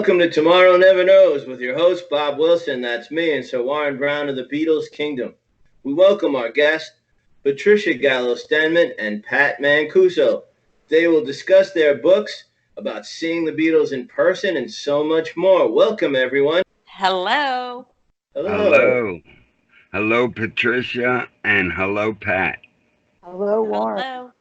Welcome to Tomorrow Never Knows with your host, Bob Wilson. That's me, and Sir Warren Brown of the Beatles Kingdom. We welcome our guests, Patricia Gallo Stenman and Pat Mancuso. They will discuss their books about seeing the Beatles in person and so much more. Welcome, everyone. Hello. Hello. Hello. Hello, Patricia, and hello, Pat. Hello, Warren. Hello.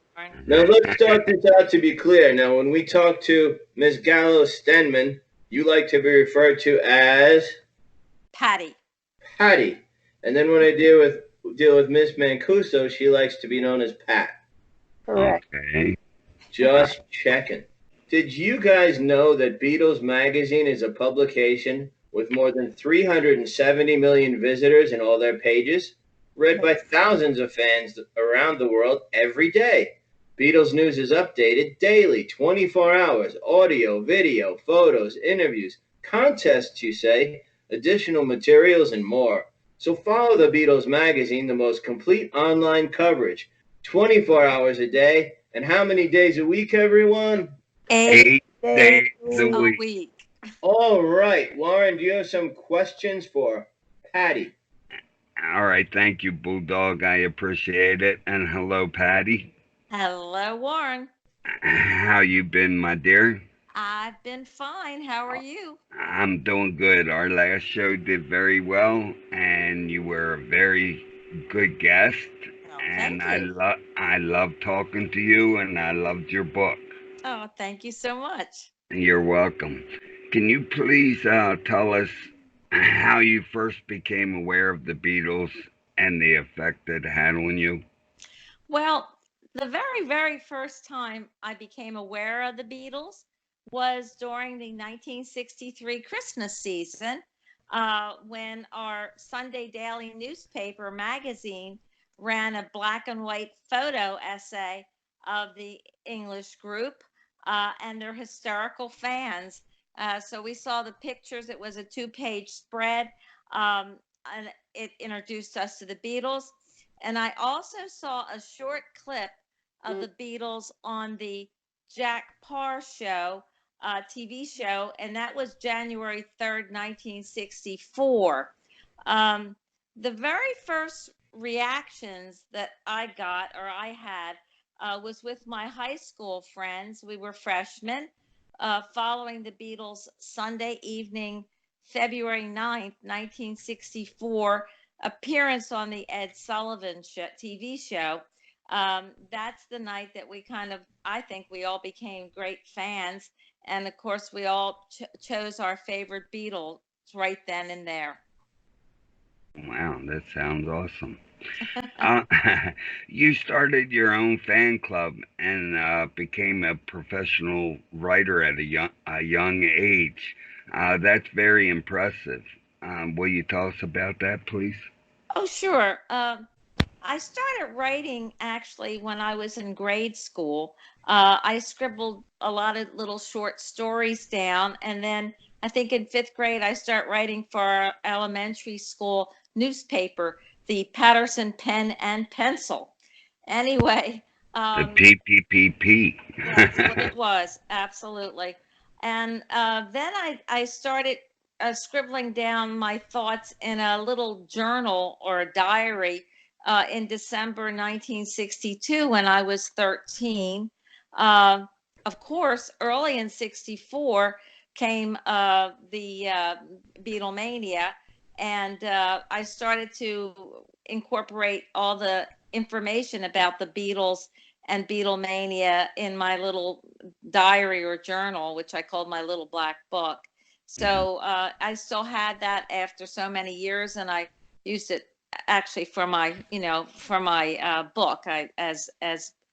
Now, let's start this out to be clear. Now, when we talk to Ms. Gallo Stenman, you like to be referred to as Patty. Patty. And then when I deal with Miss Mancuso, she likes to be known as Pat. Correct. Okay. Just checking. Did you guys know that Beatles magazine is a publication with more than 370 million visitors in all their pages, read by thousands of fans around the world every day? Beatles news is updated daily, 24 hours, audio, video, photos, interviews, contests, you say, additional materials, and more. So follow the Beatles magazine, the most complete online coverage, 24 hours a day. And how many days a week, everyone? 8 8 days a a week. week. All right. Warren, do you have some questions for Patty? All right. Thank you, Bulldog. I appreciate it. And hello, Patty. Hello, Warren. How you been, my dear? I've been fine. How are you? I'm doing good. Our last show did very well, and you were a very good guest. Oh, And thank you. I love talking to you, and I loved your book. Oh, thank you so much. You're welcome. Can you please tell us how you first became aware of the Beatles and the effect it had on you? Well, the very, very first time I became aware of the Beatles was during the 1963 Christmas season when our Sunday Daily newspaper magazine ran a black and white photo essay of the English group and their hysterical fans. So we saw the pictures. It was a two-page spread, and it introduced us to the Beatles. And I also saw a short clip of the Beatles on the Jack Parr show, TV show, and that was January 3rd, 1964. The very first reactions that I got or I had was with my high school friends. We were freshmen following the Beatles' Sunday evening, February 9th, 1964 appearance on the Ed Sullivan TV show. That's the night that we I think we all became great fans. And of course, we all chose our favorite Beatles right then and there. Wow, that sounds awesome. Uh, you started your own fan club and became a professional writer at a young age. That's very impressive. Will you tell us about that, please? Oh, sure. I started writing actually when I was in grade school. I scribbled a lot of little short stories down, and then I think in fifth grade I started writing for our elementary school newspaper, the Patterson Pen and Pencil. Anyway, The um, PPPP. that's what it was, absolutely. And then I started scribbling down my thoughts in a little journal or a diary in December 1962 when I was 13. Uh, of course, early in 64 came the Beatlemania, and I started to incorporate all the information about the Beatles and Beatlemania in my little diary or journal, which I called my little black book. Mhm. So I still had that after so many years, and I used it actually for my, for my book as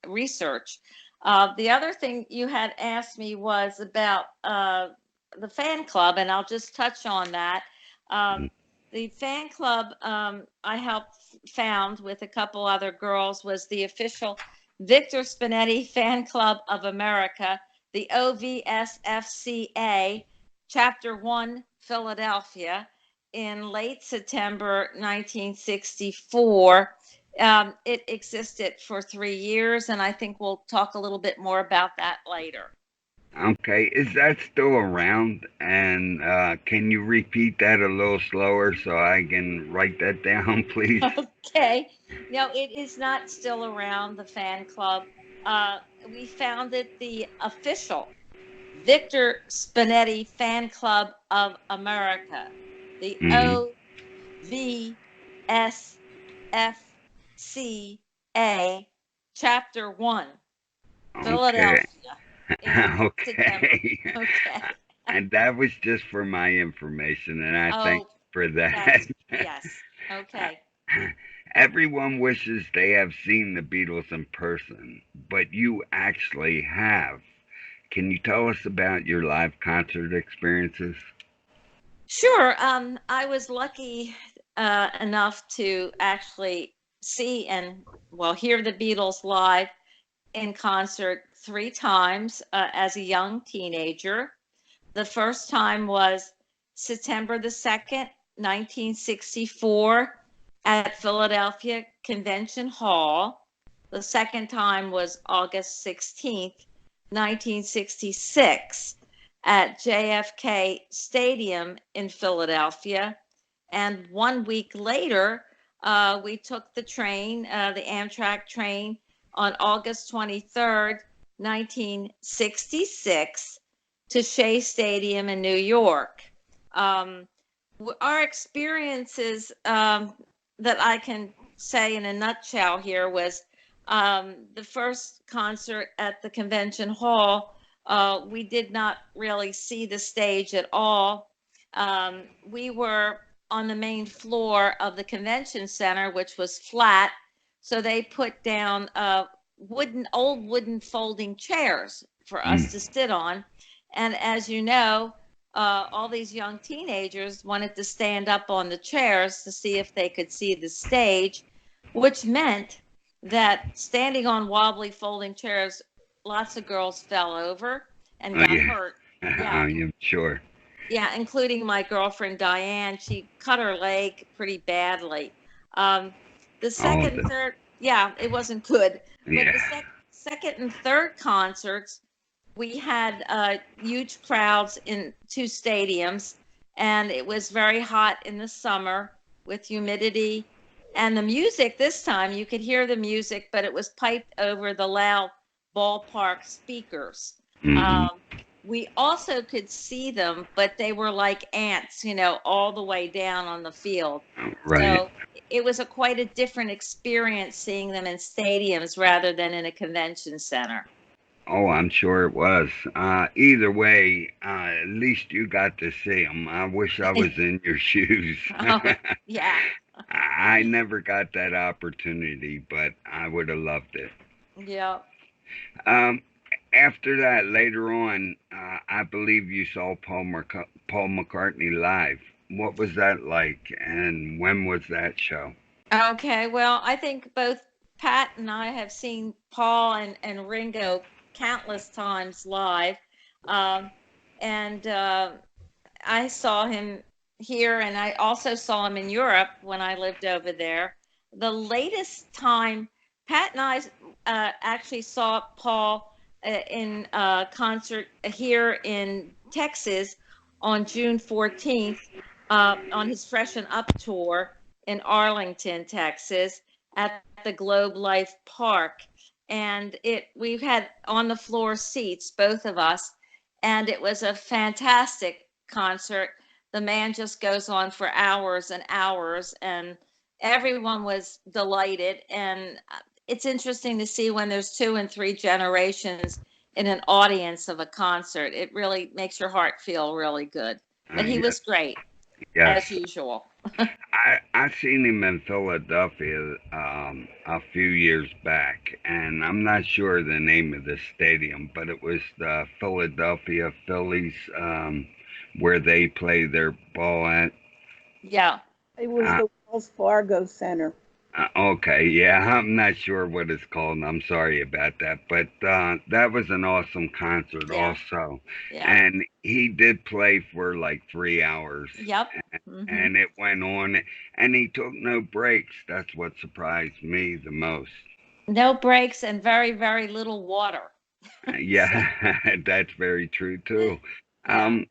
research. The other thing you had asked me was about the fan club, and I'll just touch on that. Um, the fan club I helped found with a couple other girls was the official Victor Spinetti Fan Club of America, the OVSFCA, Chapter 1, Philadelphia, in late September 1964. It existed for 3 years, and I think we'll talk a little bit more about that later. Okay, is that still around? And can you repeat that a little slower so I can write that down, please? Okay. No, it is not still around, the fan club. Uh, we founded the official Victor Spinetti Fan Club of America, the Hmm. OVSFCA, Chapter 1, Okay. Philadelphia, in September. Okay. Okay. And that was just for my information, and I thank Oh, you for that. that's, yes. Okay. Everyone wishes they have seen the Beatles in person, but you actually have. Can you tell us about your live concert experiences? Sure. I was lucky enough to actually see and, well, hear the Beatles live in concert 3 times as a young teenager. The first time was September the 2nd, 1964, at Philadelphia Convention Hall. The second time was August 16th, 1966, at JFK Stadium in Philadelphia. And 1 week later, we took the train, the Amtrak train, on August 23rd, 1966, to Shea Stadium in New York. Um, our experiences, that I can say in a nutshell here, was the first concert at the convention hall. We did not really see the stage at all. We were on the main floor of the convention center, which was flat. So they put down old wooden folding chairs for us Mm. to sit on. And as you know, all these young teenagers wanted to stand up on the chairs to see if they could see the stage, which meant that standing on wobbly folding chairs, lots of girls fell over and Oh, got yeah. hurt. Yeah, I'm sure. yeah, including my girlfriend Diane. She cut her leg pretty badly. Um, the Oh, second and third, yeah, it wasn't good. But the yeah. second and third concerts, we had huge crowds in 2 stadiums, and it was very hot in the summer with humidity. And the music this time, you could hear the music, but it was piped over the loud ballpark speakers. Hmm. Um, we also could see them, but they were like ants, all the way down on the field. Right. So it was quite a different experience seeing them in stadiums rather than in a convention center. Oh, I'm sure it was. Either way, at least you got to see them. I wish I was in your shoes. Oh, yeah, I never got that opportunity, but I would have loved it. yeah. Um, After that, later on, I believe you saw Paul McCartney live. What was that like, and when was that show? Okay, well, I think both Pat and I have seen Paul and Ringo countless times live. Um, and I saw him here, and I also saw him in Europe when I lived over there. The latest time Pat and I actually saw Paul in concert here in Texas on June 14th, on his Freshen Up tour in Arlington, Texas, at the Globe Life Park. And we had on the floor seats, both of us, and it was a fantastic concert. The man just goes on for hours and hours, and everyone was delighted. And it's interesting to see when there's 2 and 3 generations in an audience of a concert. It really makes your heart feel really good. But he Yes, was great, yes. as usual. I seen him in Philadelphia a few years back, and I'm not sure the name of the stadium, but it was the Philadelphia Phillies, where they play their ball at. Yeah. It was Uh, the Wells Fargo Center. okay, yeah, I'm not sure what it's called. I'm sorry about that, but that was an awesome concert Yeah. also, Yeah. and he did play for like 3 hours, Yep. Hmm. and it went on, and he took no breaks. That's what surprised me the most. No breaks and very, very little water. Yeah, that's very true too. Yeah. Um,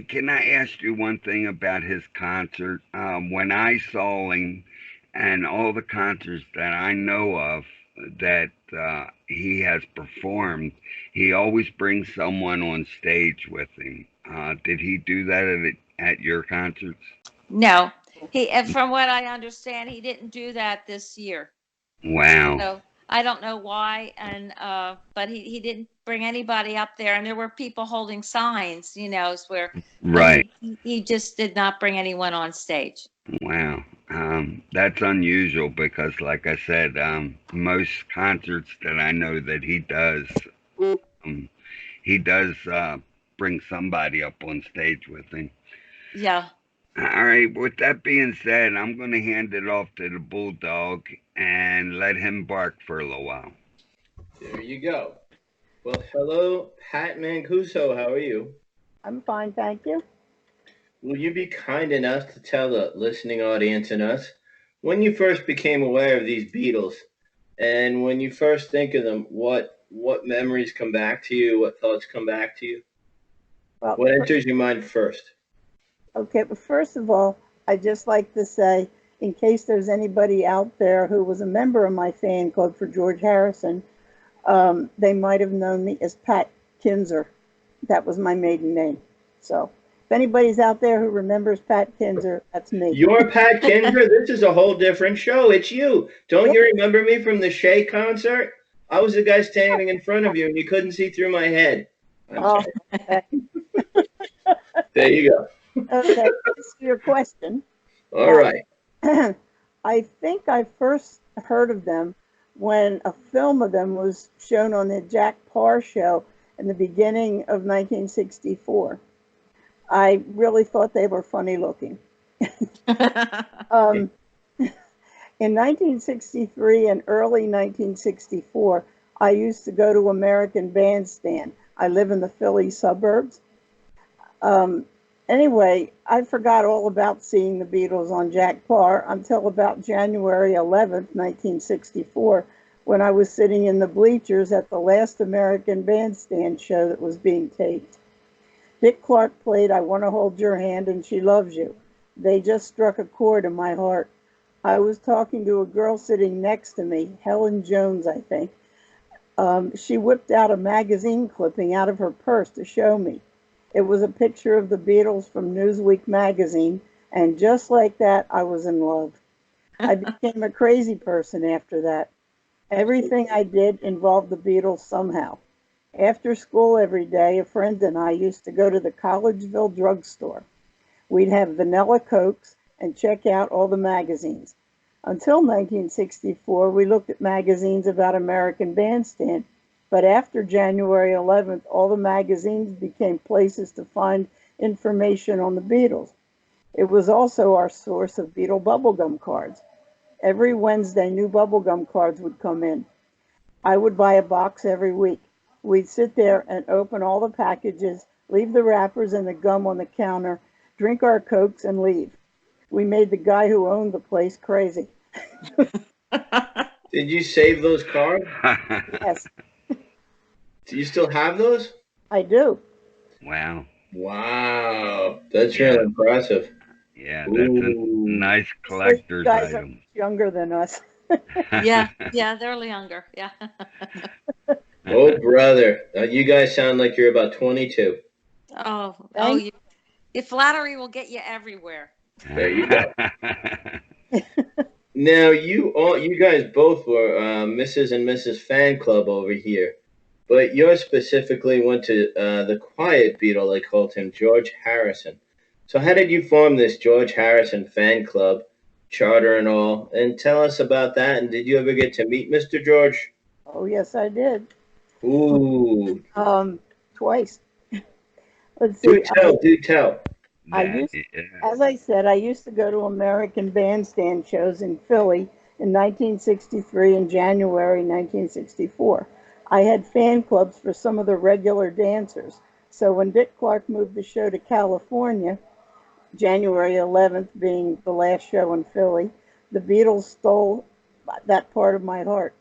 can I ask you one thing about his concert? When I saw him and all the concerts that I know of that he has performed, he always brings someone on stage with him. Did he do that at your concerts? No, and from what I understand, he didn't do that this year. Wow. So I don't know why, and but he didn't bring anybody up there, and there were people holding signs, where, but Right. he just did not bring anyone on stage. Wow. That's unusual because, like I said, most concerts that I know that um, he does bring somebody up on stage with him. Yeah. All right. With that being said, I'm going to hand it off to the bulldog and let him bark for a little while. There you go. Well, hello, Pat Mancuso. How are you? I'm fine, thank you. Will you be kind enough to tell the listening audience and us when you first became aware of these Beatles, and when you first think of them, what memories come back to you? What thoughts come back to you? Well, What enters your mind first? okay, but first of all, I'd just like to say, in case there's anybody out there who was a member of my fan club for George Harrison, they might have known me as Pat Kinzer. That was my maiden name. So if anybody's out there who remembers Pat Kinzer, that's me. You're Pat Kinzer. This is a whole different show. It's you. Don't Yeah. you remember me from the Shea concert? I was the guy standing in front of you, and you couldn't see through my head. I'm Oh, sorry. okay. There you go. Okay. That's your question. All right. I think I first heard of them when a film of them was shown on the Jack Parr show in the beginning of 1964. I really thought they were funny looking. Um, in 1963 and early 1964, I used to go to American Bandstand. I live in the Philly suburbs. Um, anyway, I forgot all about seeing the Beatles on Jack Parr until about January 11th, 1964, when I was sitting in the bleachers at the last American Bandstand show that was being taped. Dick Clark played I Want to Hold Your Hand and She Loves You. They just struck a chord in my heart. I was talking to a girl sitting next to me, Helen Jones, I think. She whipped out a magazine clipping out of her purse to show me. It was a picture of the Beatles from Newsweek magazine, and just like that, I was in love. I became a crazy person after that. Everything I did involved the Beatles somehow. After school every day, a friend and I used to go to the Collegeville drugstore. We'd have vanilla Cokes and check out all the magazines. Until 1964, we looked at magazines about American Bandstand, but after January 11th, all the magazines became places to find information on the Beatles. It was also our source of Beatle bubblegum cards. Every Wednesday, new bubblegum cards would come in. I would buy a box every week. We'd sit there and open all the packages, leave the wrappers and the gum on the counter, drink our Cokes, and leave. We made the guy who owned the place crazy. Did you save those cards? Yes, Do you still have those? I do. Wow. Wow, that's Yeah. really impressive. Yeah, that's a Ooh. nice So you collector's guys are item. much younger than us. Yeah, yeah, they're younger. Yeah. Oh, brother. You guys sound like you're about 22. Oh, Thank your flattery will get you everywhere. There you go. Now, you guys both were Mrs. and Mrs. Fan Club over here, but yours specifically went to the quiet Beatle, they called him, George Harrison. So, how did you form this George Harrison Fan Club, charter and all? And tell us about that. And did you ever get to meet Mr. George? Oh, yes, I did. Ooh, Twice. Let's do see. tell, do tell. I That, used, yeah. as I said, I used to go to American Bandstand shows in Philly in 1963 and January 1964. I had fan clubs for some of the regular dancers. So when Dick Clark moved the show to California, January 11th being the last show in Philly, the Beatles stole that part of my heart.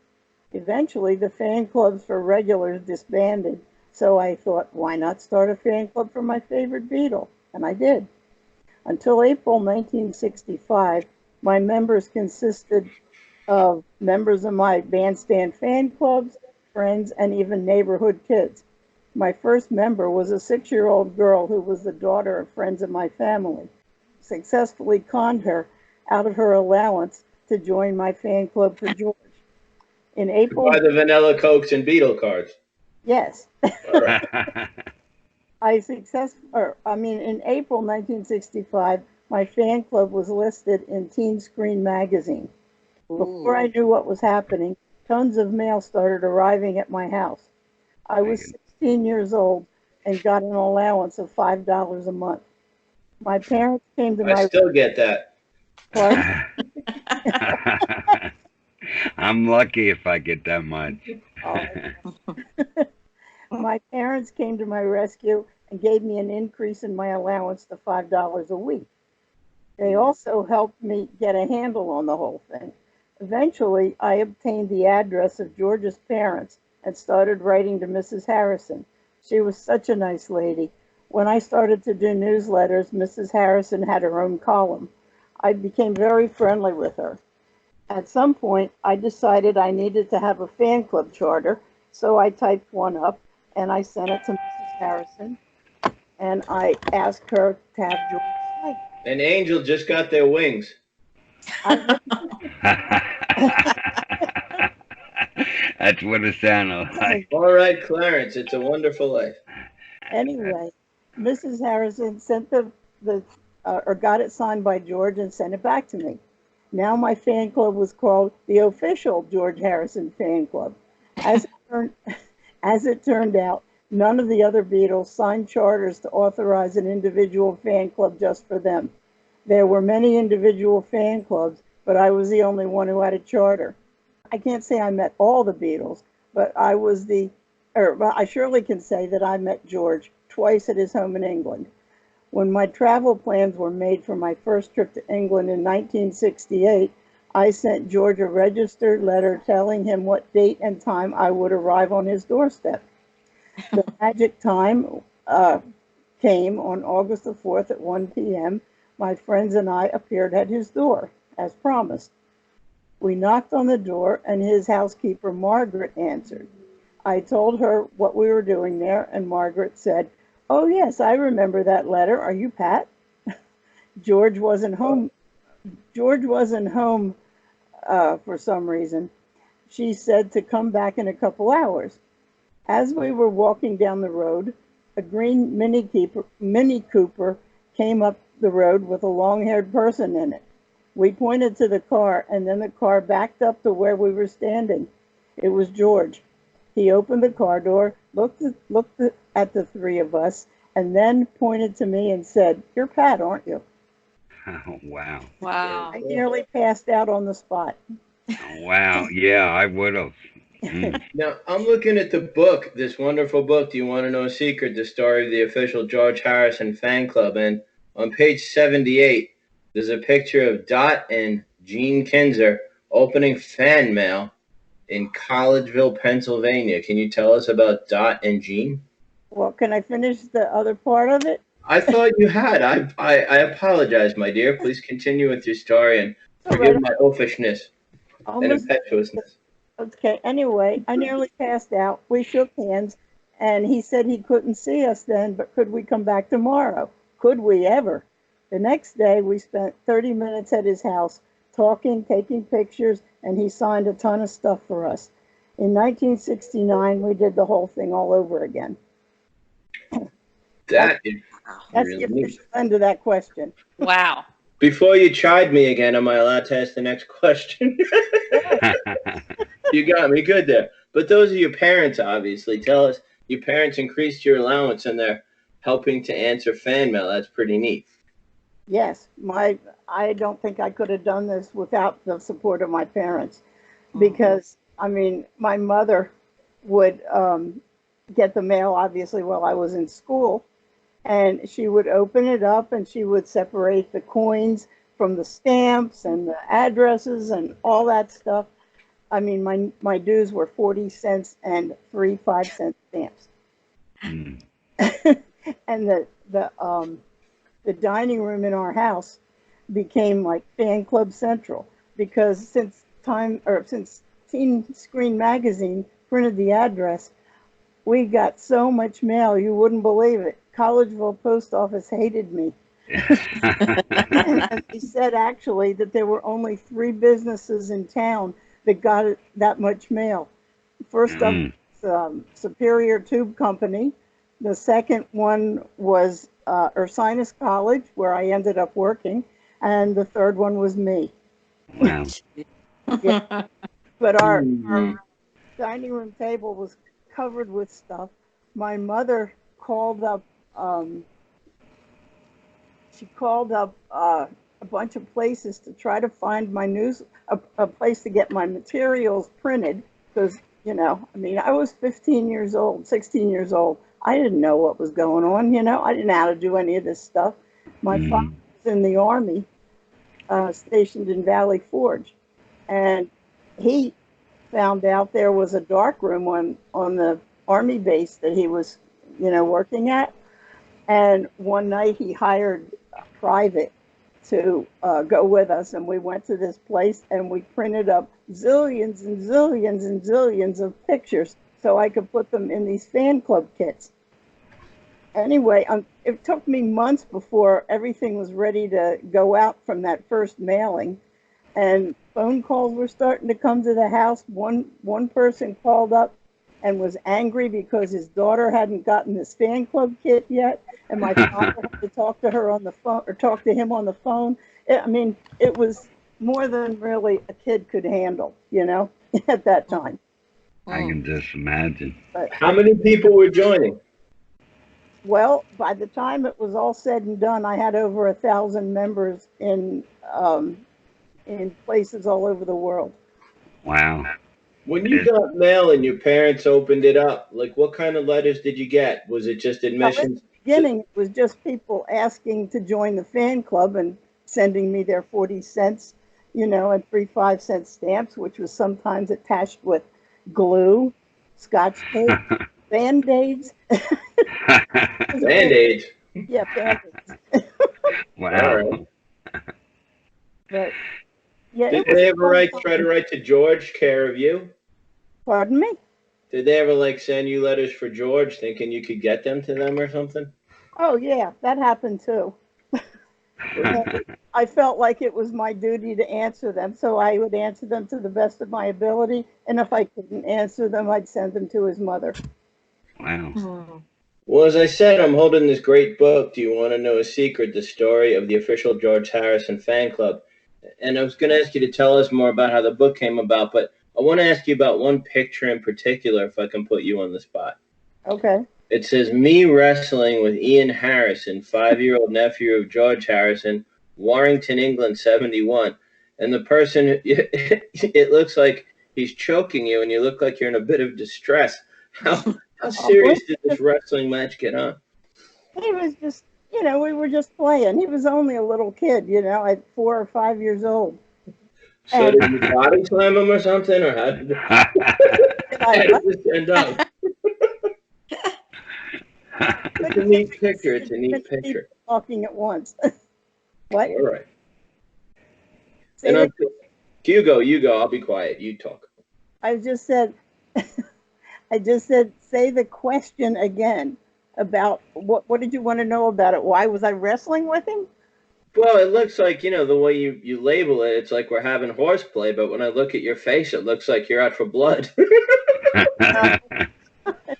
Eventually, the fan clubs for regulars disbanded, so I thought, why not start a fan club for my favorite Beatle? And I did. Until April 1965, my members consisted of members of my bandstand fan clubs, friends, and even neighborhood kids. My first member was a 6-year-old girl who was the daughter of friends of my family. Successfully conned her out of her allowance to join my fan club for George. In April, By the vanilla Cokes and Beatle cards. yes, All right. in April 1965, my fan club was listed in Teen Screen magazine. Before I knew what was happening, tons of mail started arriving at my house. I was 16 years old and got an allowance of $5 a month. My parents came to I my still get that. pardon? I'm lucky if I get that much. My parents came to my rescue and gave me an increase in my allowance to $5 a week. They also helped me get a handle on the whole thing. Eventually, I obtained the address of George's parents and started writing to Mrs. Harrison. She was such a nice lady. When I started to do newsletters, Mrs. Harrison had her own column. I became very friendly with her. At some point, I decided I needed to have a fan club charter, so I typed one up and I sent it to Mrs. Harrison, and I asked her to have George sign. An angel just got their wings. That's what it sounded like. All right, Clarence, it's a wonderful life. Anyway, Mrs. Harrison sent or got it signed by George and sent it back to me. Now my fan club was called the official George Harrison Fan Club. As it turned out, none of the other Beatles signed charters to authorize an individual fan club just for them. There were many individual fan clubs, but I was the only one who had a charter. I can't say I met all the Beatles, but I surely can say that I met George twice at his home in England. When my travel plans were made for my first trip to England in 1968, I sent George a registered letter telling him what date and time I would arrive on his doorstep. The magic time came on August the 4th at 1 p.m. My friends and I appeared at his door, as promised. We knocked on the door, and his housekeeper, Margaret, answered. I told her what we were doing there, and Margaret said, "Oh, yes, I remember that letter. Are you Pat?" George wasn't home. For some reason. She said to come back in a couple hours. As we were walking down the road, a green Mini Cooper came up the road with a long-haired person in it. We pointed to the car, and then the car backed up to where we were standing. It was George. He opened the car door, looked at the three of us, and then pointed to me and said, "You're Pat, aren't you?" Oh, wow. Wow. I nearly passed out on the spot. Wow. Yeah, I would have. Now, I'm looking at the book, this wonderful book, Do You Want to Know a Secret? The story of the official George Harrison fan club. And on page 78, there's a picture of Dot and Gene Kinzer opening fan mail in Collegeville, Pennsylvania. Can you tell us about Dot and Gene? Well, can I finish the other part of it? I thought you had. I apologize, my dear. Please continue with your story and forgive my oafishness and impetuousness. Okay, anyway, I nearly passed out. We shook hands, and he said he couldn't see us then, but could we come back tomorrow? Could we ever? The next day, we spent 30 minutes at his house, talking, taking pictures, and he signed a ton of stuff for us. In 1969, we did the whole thing all over again. That is That's really the neat. official end of that question. Wow. Before you chide me again, am I allowed to ask the next question? You got me good there. But those are your parents, obviously. Tell us, your parents increased your allowance and they're helping to answer fan mail. That's pretty neat. Yes, I don't think I could have done this without the support of my parents, because my mother would get the mail obviously while I was in school, and she would open it up and she would separate the coins from the stamps and the addresses and all that stuff. I mean, my dues were 40 cents and 3 5-cent stamps. Mm. And the dining room in our house became like fan club central, because since Teen Screen Magazine printed the address, we got so much mail you wouldn't believe it. Collegeville post office hated me. And they said actually that there were only 3 businesses in town that got that much mail. First up, Superior Tube Company. The second one was Ursinus College, where I ended up working, and the third one was me. Wow. Yeah. But our dining room table was covered with stuff. My mother called up. She called up a bunch of places to try to find my a place to get my materials printed, because, you know, I mean, I was 15 years old, 16 years old. I didn't know what was going on, you know. I didn't know how to do any of this stuff. My father was in the Army, stationed in Valley Forge, and he found out there was a dark room on the Army base that he was, you know, working at. And one night he hired a private to go with us, and we went to this place and we printed up zillions and zillions and zillions of pictures so I could put them in these fan club kits. Anyway, it took me months before everything was ready to go out from that first mailing, and phone calls were starting to come to the house. One person called up and was angry because his daughter hadn't gotten this fan club kit yet, and my father had to talk to her on the phone, or talk to him on the phone. I mean, it was more than really a kid could handle, you know, at that time. I can just imagine. But, How many people were joining? well, by the time it was all said and done, I had over 1,000 members in places all over the world. Wow. When you got mail and your parents opened it up, like, what kind of letters did you get? Was it just admissions? In the beginning, it was just people asking to join the fan club and sending me their 40 cents, you know, and 3 5-cent stamps, which was sometimes attached with glue, Scotch tape, Band-Aids. Band-Aids? Yeah, Band-Aids. Wow. Right. But, yeah, Did they ever try to write to George, care of you? Pardon me? Did they ever, like, send you letters for George thinking you could get them to them or something? Oh, yeah, that happened too. I felt like it was my duty to answer them, so I would answer them to the best of my ability, and if I couldn't answer them, I'd send them to his mother. Wow. Well, as I said, I'm holding this great book, Do You Want to Know a Secret? The Story of the Official George Harrison Fan Club. And I was going to ask you to tell us more about how the book came about, but I want to ask you about one picture in particular, if I can put you on the spot. Okay. It says, me wrestling with Ian Harrison, 5-year-old nephew of George Harrison, Warrington, England, 71. And the person, it looks like he's choking you, and you look like you're in a bit of distress. How serious did this wrestling match get on? He was just, you know, we were just playing. He was only a little kid, you know, at 4 or 5 years old. So did you body slam him or something, or how did this end up? It's a neat picture. It's a neat picture. Talking at once. What? All right. And you go. I'll be quiet. You talk. I just said, say the question again about what did you want to know about it? Why was I wrestling with him? Well, it looks like, you know, the way you label it, it's like we're having horseplay, but when I look at your face, it looks like you're out for blood.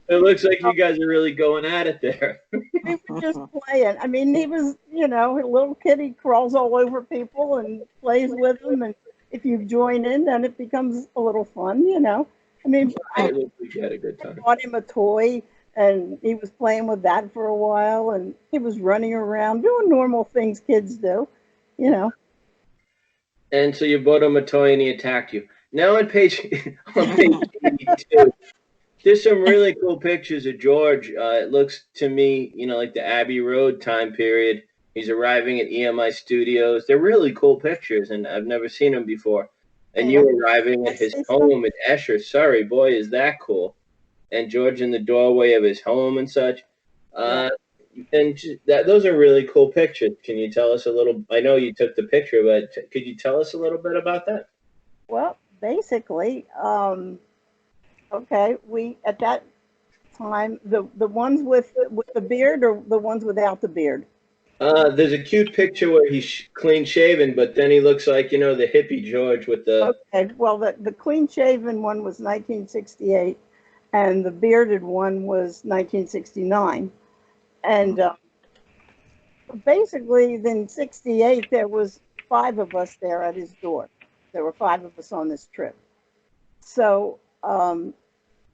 It looks like you guys are really going at it there. We were just playing. I mean, he was, you know, a little kid. He crawls all over people and plays with them. And if you join in, then it becomes a little fun, you know. I mean, We had a good time. I bought him a toy, and he was playing with that for a while, and he was running around doing normal things kids do, you know. And so you bought him a toy and he attacked you. Now on page 82, there's some really cool pictures of George. It looks to me, you know, like the Abbey Road time period. He's arriving at EMI Studios. They're really cool pictures, and I've never seen them before. and And you arriving at let's his say home in Esher, Surrey. Boy, is that cool! And George in the doorway of his home and such. yeah. Uh, and that those are really cool pictures. Can you tell us a little? I know you took the picture, but could you tell us a little bit about that? Well, basically, okay, we at that time the ones with the beard or the ones without the beard. There's a cute picture where he's clean shaven, but then he looks like the hippie George with the. Okay, well, the clean shaven one was 1968, and the bearded one was 1969. And basically, in 68, there was five of us there at his door. There were five of us on this trip. So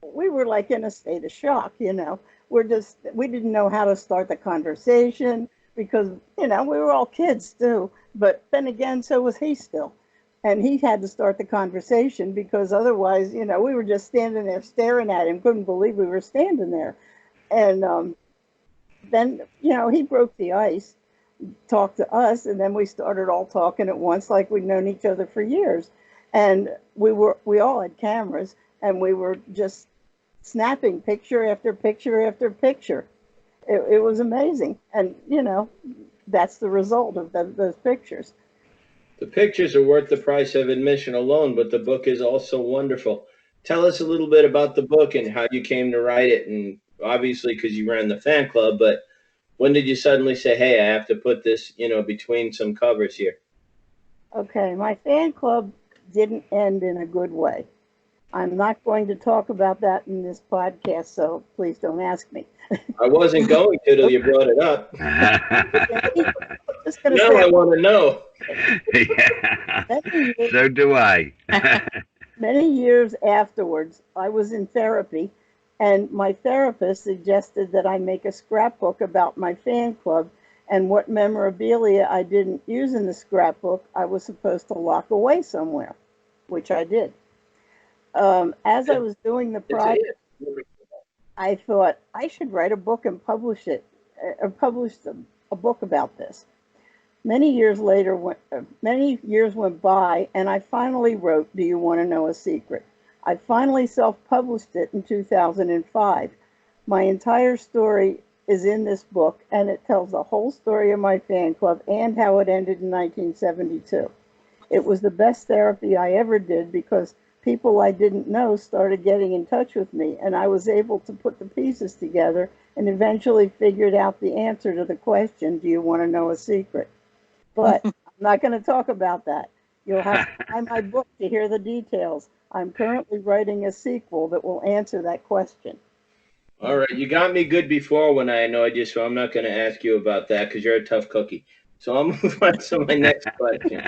we were like in a state of shock, you know. We didn't know how to start the conversation because, you know, we were all kids too. But then again, so was he still. And he had to start the conversation because otherwise, you know, we were just standing there staring at him, couldn't believe we were standing there. And then, you know, he broke the ice, talked to us, and then we started all talking at once like we'd known each other for years. And we all had cameras, and we were just snapping picture after picture after picture. It was amazing. And, you know, that's the result of those pictures. The pictures are worth the price of admission alone, but the book is also wonderful. Tell us a little bit about the book and how you came to write it, and obviously because you ran the fan club, but when did you suddenly say, "Hey, I have to put this, between some covers here"? Okay, my fan club didn't end in a good way. I'm not going to talk about that in this podcast, so please don't ask me. I wasn't going to till you brought it up. Just gonna Now say, I want to know. Yeah. many years, So do I. many years afterwards, I was in therapy, and my therapist suggested that I make a scrapbook about my fan club and what memorabilia I didn't use in the scrapbook I was supposed to lock away somewhere, which I did. As I was doing the project, I thought I should write a book and publish it, or publish a book about this. Many years went by, and I finally wrote, "Do You Want to Know a Secret?" I finally self-published it in 2005. My entire story is in this book, and it tells the whole story of my fan club and how it ended in 1972. It was the best therapy I ever did because people I didn't know started getting in touch with me, and I was able to put the pieces together and eventually figured out the answer to the question, "Do you want to know a secret?" But I'm not going to talk about that. You'll have to buy my book to hear the details. I'm currently writing a sequel that will answer that question. All right, you got me good before when I annoyed you, so I'm not going to ask you about that because you're a tough cookie. So I'll move on to my next question.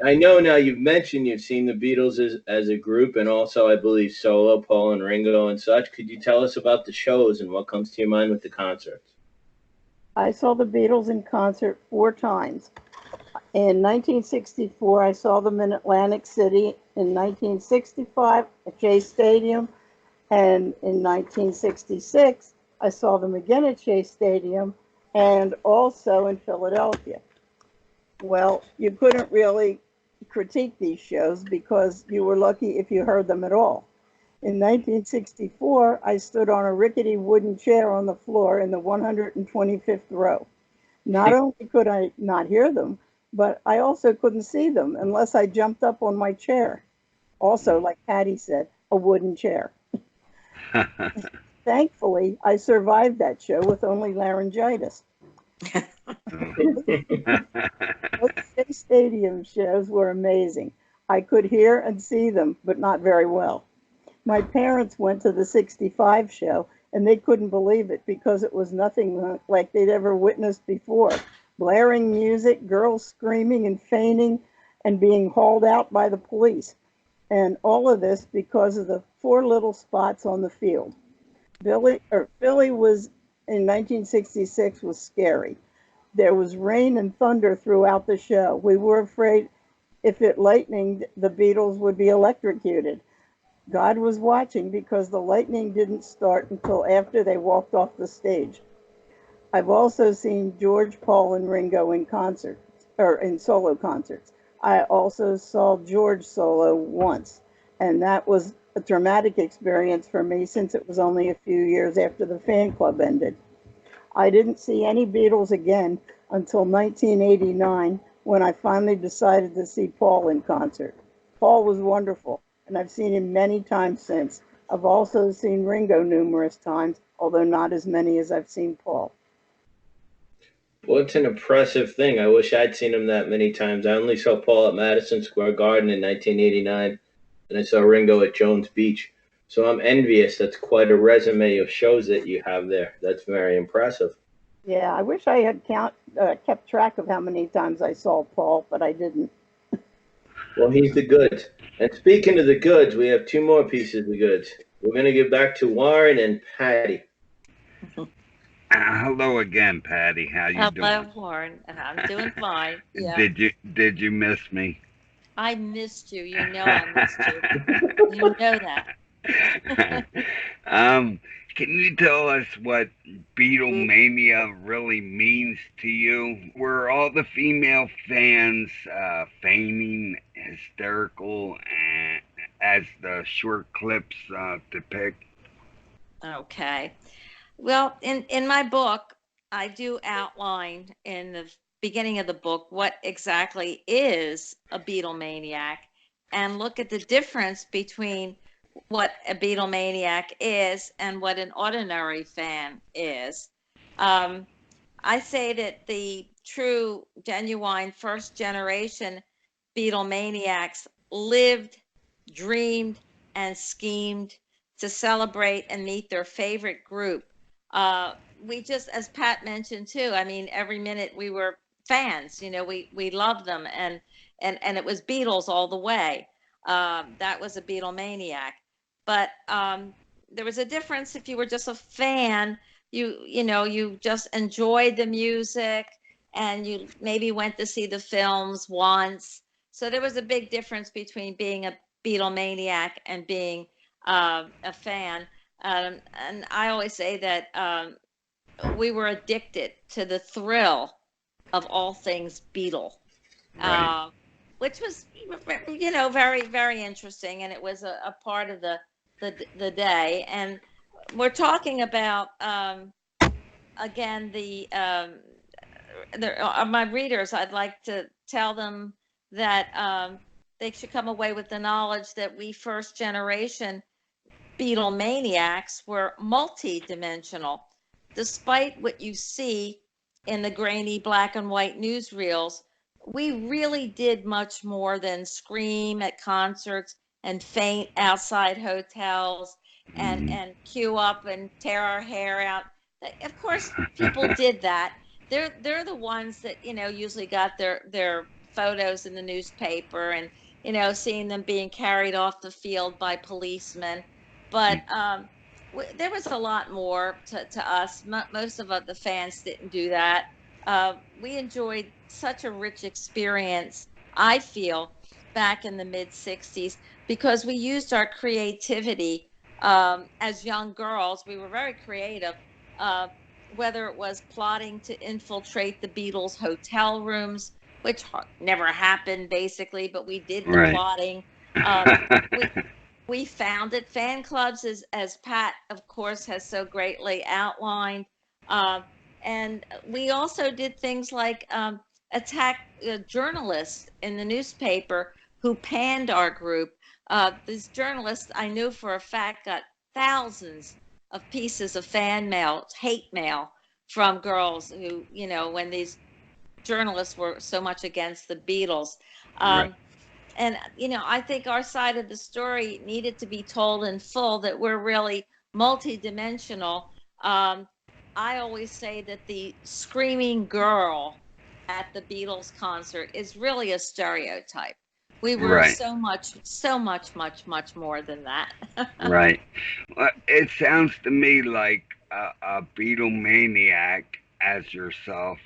I know now you've mentioned you've seen the Beatles as a group and also, I believe, solo, Paul and Ringo and such. Could you tell us about the shows and what comes to your mind with the concerts? I saw the Beatles in concert 4 times. In 1964, I saw them in Atlantic City. In 1965, at Shea Stadium. And in 1966, I saw them again at Shea Stadium and also in Philadelphia. Well, you couldn't really critique these shows because you were lucky if you heard them at all. In 1964, I stood on a rickety wooden chair on the floor in the 125th row. Not only could I not hear them, but I also couldn't see them unless I jumped up on my chair. Also, like Patty said, a wooden chair. Thankfully, I survived that show with only laryngitis. Both Shea Stadium shows were amazing. I could hear and see them, but not very well. My parents went to the 65 show, and they couldn't believe it because it was nothing like they'd ever witnessed before. Blaring music, girls screaming and fainting, and being hauled out by the police. And all of this because of the 4 little spots on the field. Philly was in 1966 was scary. There was rain and thunder throughout the show. We were afraid if it lightninged, the Beatles would be electrocuted. God was watching because the lightning didn't start until after they walked off the stage. I've also seen George, Paul, and Ringo in concerts or in solo concerts. I also saw George solo once, and that was a traumatic experience for me since it was only a few years after the fan club ended. I didn't see any Beatles again until 1989 when I finally decided to see Paul in concert. Paul was wonderful, and I've seen him many times since. I've also seen Ringo numerous times, although not as many as I've seen Paul. Well, it's an impressive thing. I wish I'd seen him that many times. I only saw Paul at Madison Square Garden in 1989, and I saw Ringo at Jones Beach. So I'm envious. That's quite a resume of shows that you have there. That's very impressive. Yeah, I wish I had kept track of how many times I saw Paul, but I didn't. Well, he's the goods. And speaking of the goods, we have two more pieces of goods. We're going to get back to Warren and Patty. Hello again, Patty. How you Hello, doing? Warren, and I'm doing fine. Yeah, Did you miss me? I missed you. You know I missed you. You know that. Can you tell us what Beatlemania really means to you? Were all the female fans feigning hysterical as the short clips depict? Okay. Well, in my book, I do outline in the beginning of the book what exactly is a Beatlemaniac and look at the difference between what a Beatlemaniac is and what an ordinary fan is. Um, I say that the true, genuine first generation Beatlemaniacs lived, dreamed, and schemed to celebrate and meet their favorite group. We just, as Pat mentioned too, I mean, every minute we were fans, we loved them, and it was Beatles all the way. That was a Beatlemaniac. But there was a difference if you were just a fan, you just enjoyed the music and you maybe went to see the films once. So there was a big difference between being a Beatlemaniac and being a fan. And I always say that we were addicted to the thrill of all things Beatle, Right. which was, very, very interesting. And it was a part of the day. And we're talking about, again, my readers, I'd like to tell them that they should come away with the knowledge that we first generation Beatlemaniacs were multi-dimensional. Despite what you see in the grainy black and white newsreels, we really did much more than scream at concerts and faint outside hotels and queue up and tear our hair out. Of course, people did that. They're the ones that usually got their photos in the newspaper and seeing them being carried off the field by policemen. But there was a lot more to us. Most of the fans didn't do that. We enjoyed such a rich experience, I feel, back in the mid 60s because we used our creativity as young girls. We were very creative, whether it was plotting to infiltrate the Beatles' hotel rooms, which never happened basically, but we did the Right. plotting. We founded fan clubs, as Pat, of course, has so greatly outlined. And we also did things like attack journalists in the newspaper who panned our group. These journalists, I knew for a fact, got thousands of pieces of fan mail, hate mail from girls who, when these journalists were so much against the Beatles. Right. And, I think our side of the story needed to be told in full that we're really multidimensional. I always say that the screaming girl at the Beatles concert is really a stereotype. We were Right. so much, much more than that. Right. Well, it sounds to me like a Beatlemaniac as yourself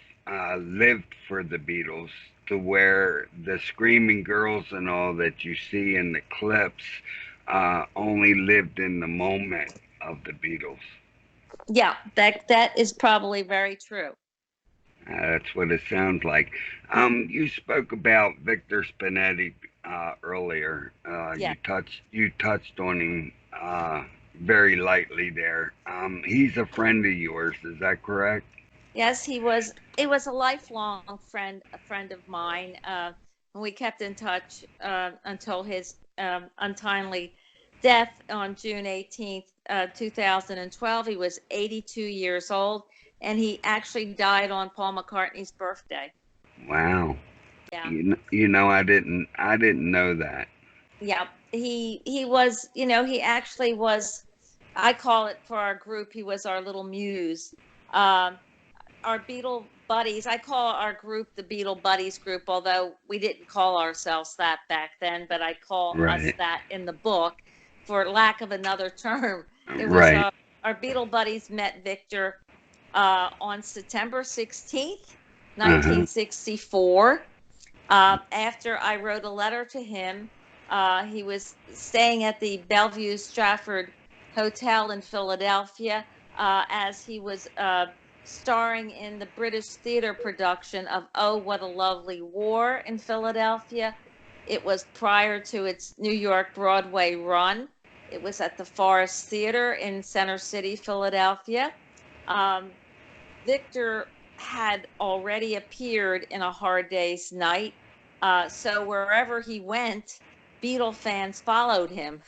lived for the Beatles, to where the screaming girls and all that you see in the clips only lived in the moment of the Beatles. Yeah, that is probably very true. That's what it sounds like. You spoke about Victor Spinetti earlier. Yeah. You touched on him very lightly there. He's a friend of yours, is that correct? Yes, he was. It was a lifelong friend, a friend of mine. And we kept in touch until his untimely death on June 18th, 2012. He was 82 years old, and he actually died on Paul McCartney's birthday. Wow. Yeah. I didn't know that. Yeah, he was, he actually was. I call it for our group. He was our little muse. Um, our Beatle buddies. I call our group the Beatle Buddies group, although we didn't call ourselves that back then. But I call us Right. that in the book, for lack of another term. It was Right. our Beatle buddies met Victor on September 16th, Uh-huh. 1964. After I wrote a letter to him, he was staying at the Bellevue Stratford Hotel in Philadelphia as he was starring in the British theater production of Oh, What a Lovely War in Philadelphia. It was prior to its New York Broadway run. It was at the Forest Theater in Center City, Philadelphia. Um, Victor had already appeared in A Hard Day's Night. So wherever he went, Beatle fans followed him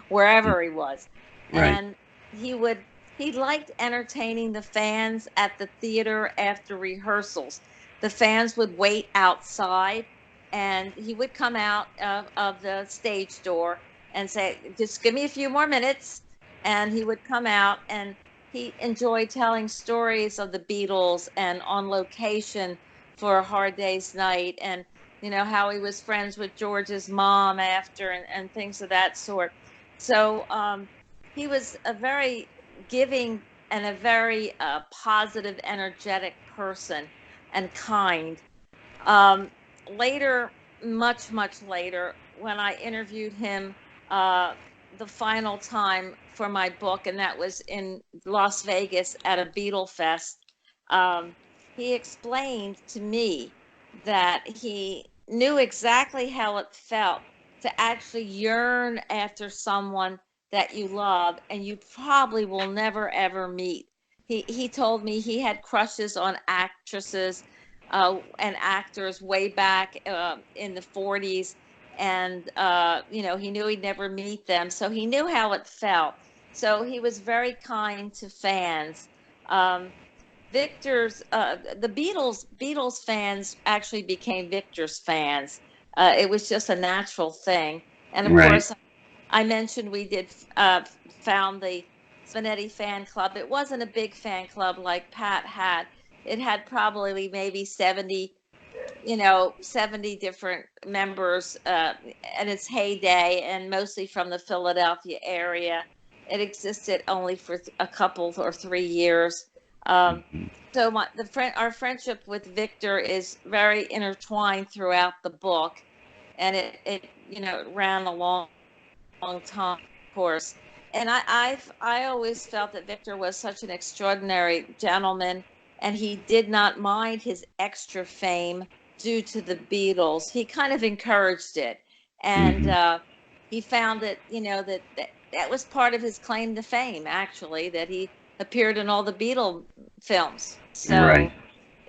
wherever he was. Right. And he liked entertaining the fans at the theater after rehearsals. The fans would wait outside, and he would come out of the stage door and say, just give me a few more minutes. And he would come out, and he enjoyed telling stories of the Beatles and on location for A Hard Day's Night, and how he was friends with George's mom after, and things of that sort. So he was a very giving and a very positive, energetic person, and kind. Um, Later, much later, when I interviewed him uh, the final time for my book, and that was in Las Vegas at a Beatle Fest, um, he explained to me that he knew exactly how it felt to actually yearn after someone that you love and you probably will never ever meet. He told me he had crushes on actresses and actors way back in the 40s. And, he knew he'd never meet them. So he knew how it felt. So he was very kind to fans. Um, the Beatles fans actually became Victor's fans. It was just a natural thing. And of Right. course, I mentioned we did found the Spinetti fan club. It wasn't a big fan club like Pat had. It had probably maybe 70 different members at its heyday, and mostly from the Philadelphia area. It existed only for a couple or 3 years. Um, Mhm. so our friendship with Victor is very intertwined throughout the book, and it ran a long time, of course. And I always felt that Victor was such an extraordinary gentleman, and he did not mind his extra fame due to the Beatles. He kind of encouraged it, and Mhm. he found that that was part of his claim to fame, actually, that he appeared in all the Beatle films. Right. So,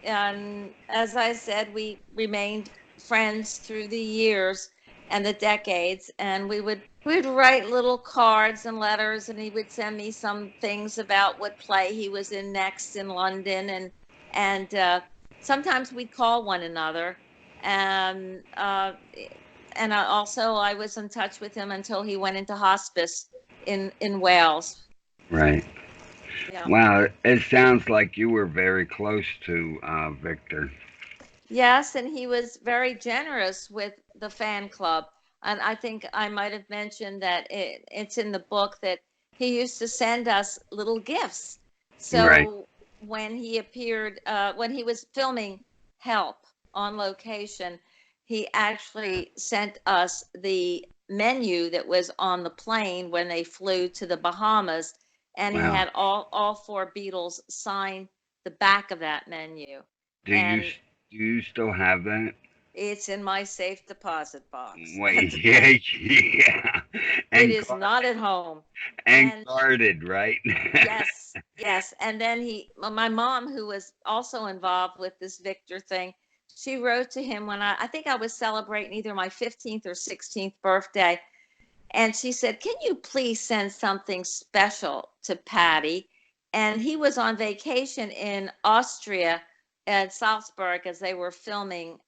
and as I said, we remained friends through the years and the decades, and we'd write little cards and letters, and he would send me some things about what play he was in next in London, and sometimes we'd call one another, and I was in touch with him until he went into hospice in Wales. Right. Yeah. Wow. It sounds like you were very close to Victor. Yes, and he was very generous with the fan club. And I think I might have mentioned that it's in the book that he used to send us little gifts. Right. So when he was filming Help on location, he actually sent us the menu that was on the plane when they flew to the Bahamas. And he Wow. had all four Beatles sign the back of that menu. Do And you still have that? it's in my safe deposit box. Wait, yeah, yeah. It And is not at home. and And guarded, right? yes, yes. And then my mom, who was also involved with this Victor thing, she wrote to him when I think I was celebrating either my 15th or 16th birthday. And she said, "Can you please send something special to Patty?" And he was on vacation in Austria at Salzburg as they were filming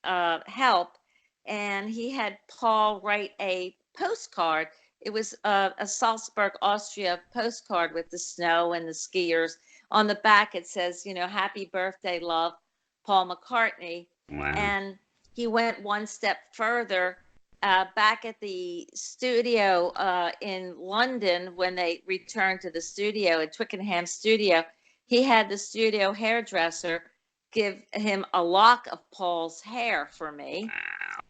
Help. And he had Paul write a postcard. It was a Salzburg, Austria postcard with the snow and the skiers. On the back, it says, "Happy birthday, love, Paul McCartney." Wow. And he went one step further back at the studio in London when they returned to the studio at Twickenham Studio. He had the studio hairdresser give him a lock of Paul's hair for me,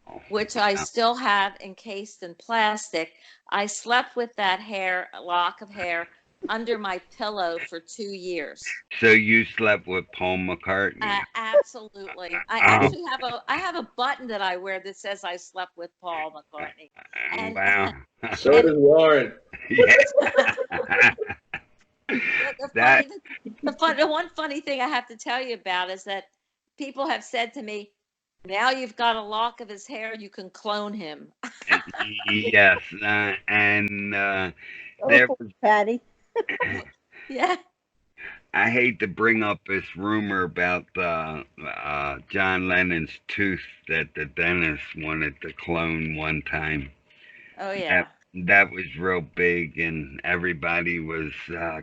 Wow. which I Wow. still have encased in plastic. I slept with that lock of hair under my pillow for 2 years. So you slept with Paul McCartney? Absolutely. I Oh, actually have a button that I wear that says I slept with Paul McCartney. And wow. So and does Warren. Yeah. the That the one funny thing I have to tell you about is that people have said to me, "Now you've got a lock of his hair, you can clone him." yes, and there Oh, was. Patty. Yeah. I hate to bring up this rumor about John Lennon's tooth that the dentist wanted to clone one time. Oh yeah. That that was real big, and everybody was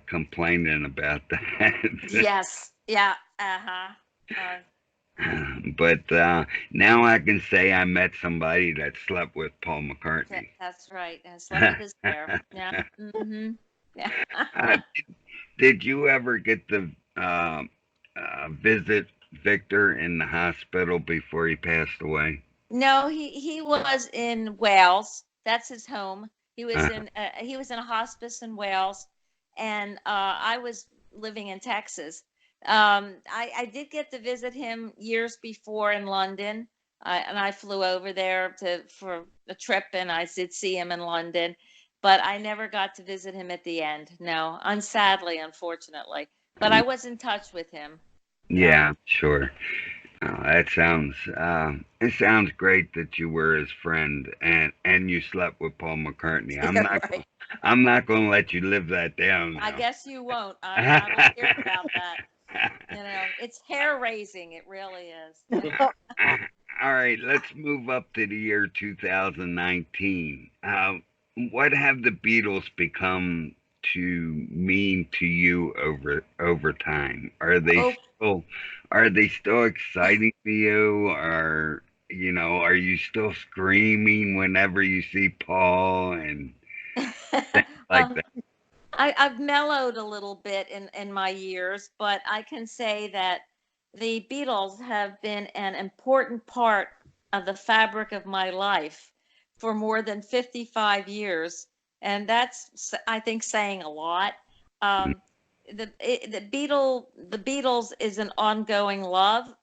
complaining about that. Yes. Yeah. Uh-huh. Uh, But now I can say I met somebody that slept with Paul McCartney. that's right. And slept with his hair. Yeah. Mm-hmm. Yeah. uh, did you ever get to visit Victor in the hospital before he passed away? No, he was in Wales. That's his home. Uh, He was in a hospice in Wales, and I was living in Texas. I did get to visit him years before in London, and I flew over there for a trip, and I did see him in London, but I never got to visit him at the end. No, unsadly, unfortunately. But I was in touch with him. yeah, sure. That sounds it sounds great that you were his friend and you slept with Paul McCartney. Yeah, right. I'm not going to let you live that down I now. guess you won't. I won't hear about that. It's hair raising. It really is. All right, let's move up to the year 2019. What have the Beatles become to mean to you over time? Oh, Are they still exciting to you? Or are you still screaming whenever you see Paul and things like well, that? I've mellowed a little bit in my years, but I can say that the Beatles have been an important part of the fabric of my life for more than 55 years. And that's, I think, saying a lot. Um, the Beatles is an ongoing love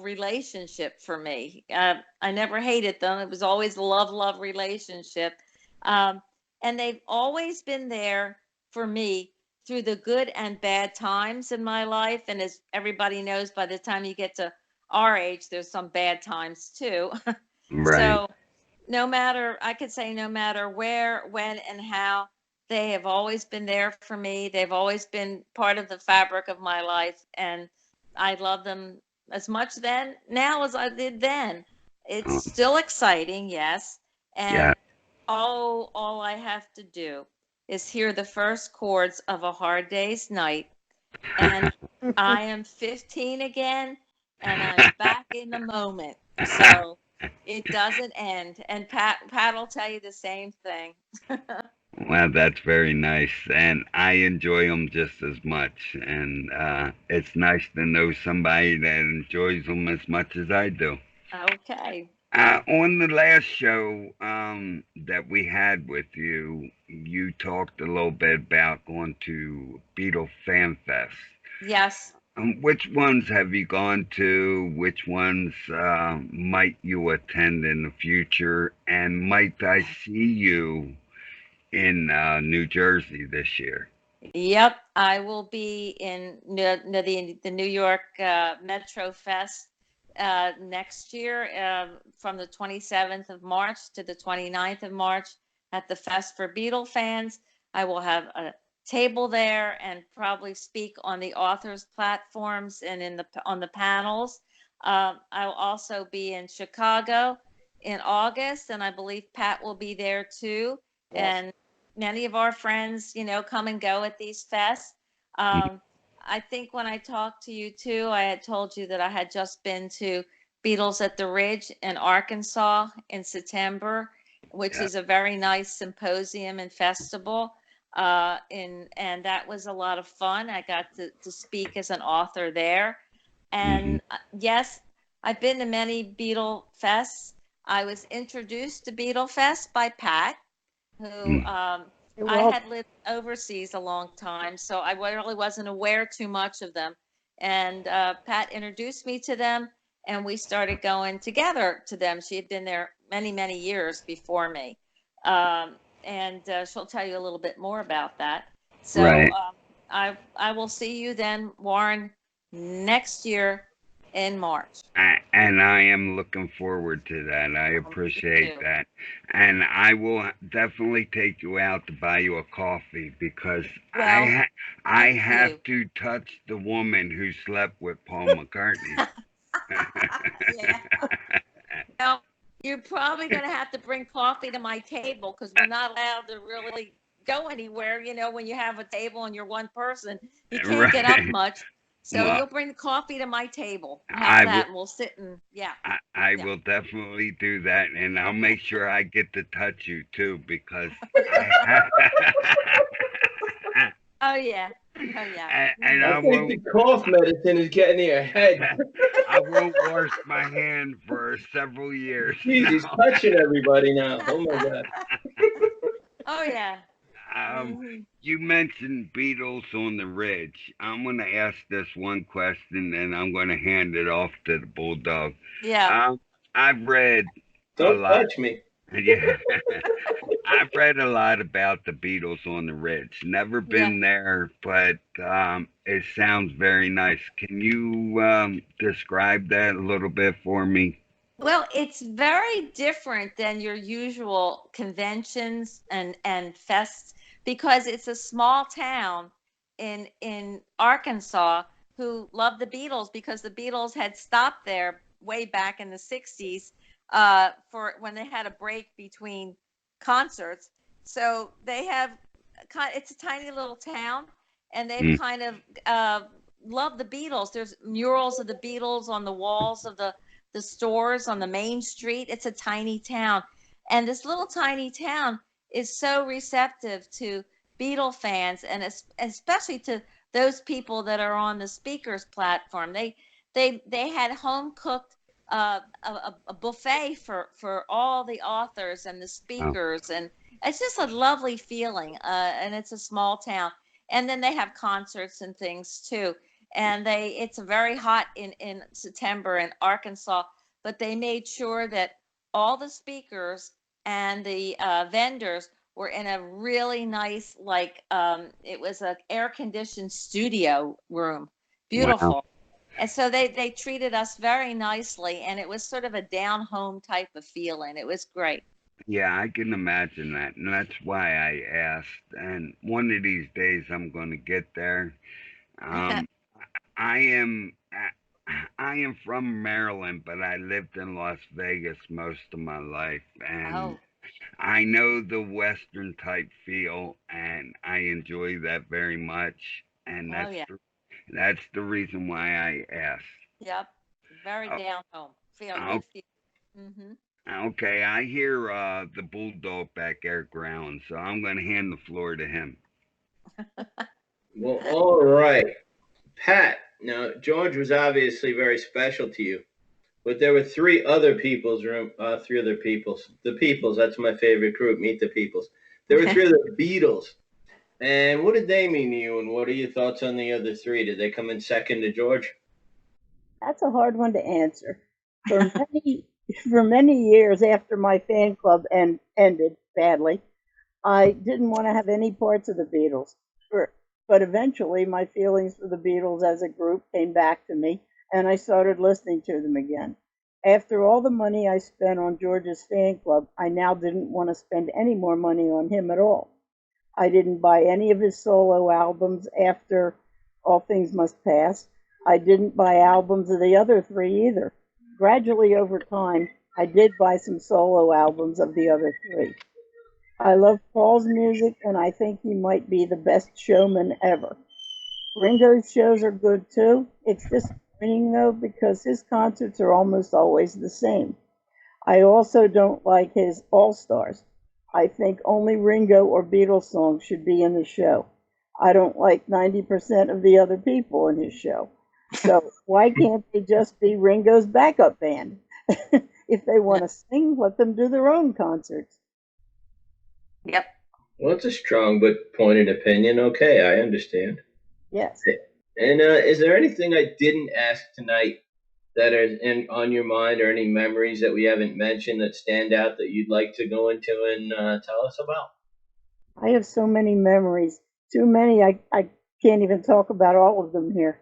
relationship for me. I never hated them. It was always a love relationship. Um, and they've always been there for me through the good and bad times in my life. And as everybody knows, by the time you get to our age, there's some bad times too. Right. So I could say no matter where, when, and how, they have always been there for me. They've always been part of the fabric of my life. And I love them as much now as I did then. It's Um, still exciting, yes. yeah. And all I have to do is hear the first chords of A Hard Day's Night, and I am 15 again, and I'm back in the moment. So it doesn't end. And Pat will tell you the same thing. Well, that's very nice, and I enjoy them just as much. And it's nice to know somebody that enjoys them as much as I do. Okay. On the last show that we had with you, you talked a little bit about going to Beatle Fan Fest. Yes. Which ones have you gone to? Which ones might you attend in the future? And might I see you in New Jersey this year? Yep, I will be in the New York Metro Fest next year from the 27th of March to the 29th of March at the Fest for Beatle fans. I will have a table there and probably speak on the authors platforms and on the panels. I will also be in Chicago in August, and I believe Pat will be there too. Yes. And many of our friends, come and go at these fests. Mm. I think when I talked to you too, I had told you that I had just been to Beatles at the Ridge in Arkansas in September, which Yeah. is a very nice symposium and festival. And that was a lot of fun. I got to speak as an author there. Hmm. And yes, I've been to many Beatle fests. I was introduced to Beatle Fest by Pat, who Mm. I Well, had lived overseas a long time, so I really wasn't aware too much of them. And Pat introduced me to them, and we started going together to them. She had been there many, many years before me. And she'll tell you a little bit more about that. So Right. I will see you then, Warren, next year in March. And I am looking forward to that. I Me appreciate too. that. And I will definitely take you out to buy you a coffee because Well, I thank have you. to touch the woman who slept with Paul McCartney. Yeah. Well, you're probably going to have to bring coffee to my table because we're not allowed to really go anywhere. When you have a table and you're one person, you can't get up Right. much. So Well, you'll bring the coffee to my table. How's I will that? And we'll sit and, yeah, I yeah. will definitely do that, and I'll make sure I get to touch you too because I Oh, yeah. Oh, yeah. and I I Hmm. think won't the cough medicine is getting to your head. I won't wash my hand for several years Jeez, he's now. touching everybody now. Oh my God. Oh, yeah. Um, Hmm. you mentioned Beatles on the Ridge. I'm going to ask this one question, and I'm going to hand it off to the Bulldog. Yeah. Um, I've read a Don't lot. touch me. Yeah, I've read a lot about the Beatles on the Ridge. Never Yeah. been there, but it sounds very nice. Can you describe that a little bit for me? Well, it's very different than your usual conventions and fests because it's a small town in Arkansas who loved the Beatles because the Beatles had stopped there way back in the 60s for when they had a break between concerts. So they have it's a tiny little town and they've Mm, kind of loved the Beatles. There's murals of the Beatles on the walls of the stores on the main street. It's a tiny town. And this little tiny town is so receptive to Beatle fans and especially to those people that are on the speakers platform. They had home cooked a buffet for all the authors and the oh, speakers, and it's just a lovely feeling. And it's a small town, and then they have concerts and things too. And it's very hot in September in Arkansas, but they made sure that all the speakers and the vendors were in a really nice, like it was an air conditioned studio room, wow. beautiful. And so they treated us very nicely, and it was sort of a down home type of feeling. It was great. Yeah, I can imagine that. And that's why I asked. And one of these days I'm going to get there. Um, I am. I am from Maryland, but I lived in Las Vegas most of my life, and Oh, I know the Western type feel, and I enjoy that very much, and oh yeah, that's the reason why I asked. yep, very Oh, down home. Feel oh, good feel. Hmm. okay, I hear the bulldog back there growling, so I'm going to hand the floor to him. Well, all right. Pat, now George was obviously very special to you, but there were three other peoples. The Peoples, that's my favorite group, Meet the Peoples. There were three other Beatles, And what did they mean to you? And what are your thoughts on the other three? Did they come in second to George? That's a hard one to answer. For many, for many years after my fan club ended badly, I didn't want to have any parts of the Beatles. But eventually, my feelings for the Beatles as a group came back to me, and I started listening to them again. After all the money I spent on George's fan club, I now didn't want to spend any more money on him at all. I didn't buy any of his solo albums after All Things Must Pass. I didn't buy albums of the other three either. Gradually over time, I did buy some solo albums of the other three. I love Paul's music, and I think he might be the best showman ever. Ringo's shows are good too. It's disappointing though because his concerts are almost always the same. I also don't like his All Stars. I think only Ringo or Beatles songs should be in the show. I don't like 90% of the other people in his show. So why can't they just be Ringo's backup band? If they want to sing, let them do their own concerts. Yep. Well, it's a strong but pointed opinion. Okay, I understand. Yes. And is there anything I didn't ask tonight that are on your mind, or any memories that we haven't mentioned that stand out that you'd like to go into and tell us about? I have so many memories. Too many, I can't even talk about all of them here.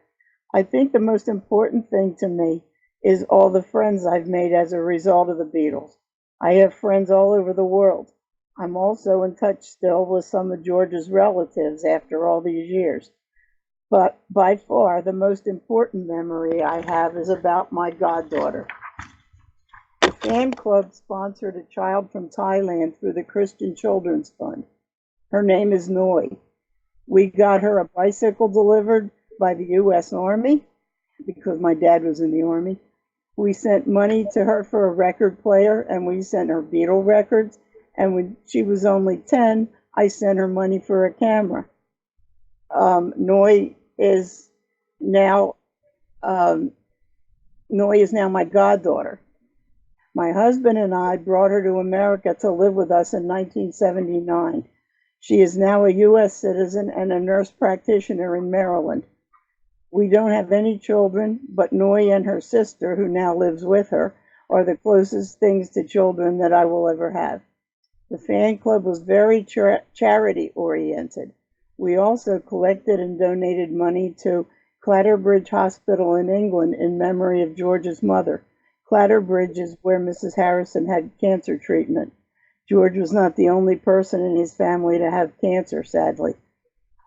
I think the most important thing to me is all the friends I've made as a result of the Beatles. I have friends all over the world. I'm also in touch still with some of George's relatives after all these years. But by far, the most important memory I have is about my goddaughter. The fan club sponsored a child from Thailand through the Christian Children's Fund. Her name is Noi. We got her a bicycle delivered by the U.S. Army because my dad was in the Army. We sent money to her for a record player, and we sent her Beatle records. And when she was only 10, I sent her money for a camera. Noi is now my goddaughter. My husband and I brought her to America to live with us in 1979. She is now a U.S. citizen and a nurse practitioner in Maryland. We don't have any children, but Noi and her sister, who now lives with her, are the closest things to children that I will ever have. The fan club was very charity oriented. We also collected and donated money to Clatterbridge Hospital in England in memory of George's mother. Clatterbridge is where Mrs. Harrison had cancer treatment. George was not the only person in his family to have cancer, sadly.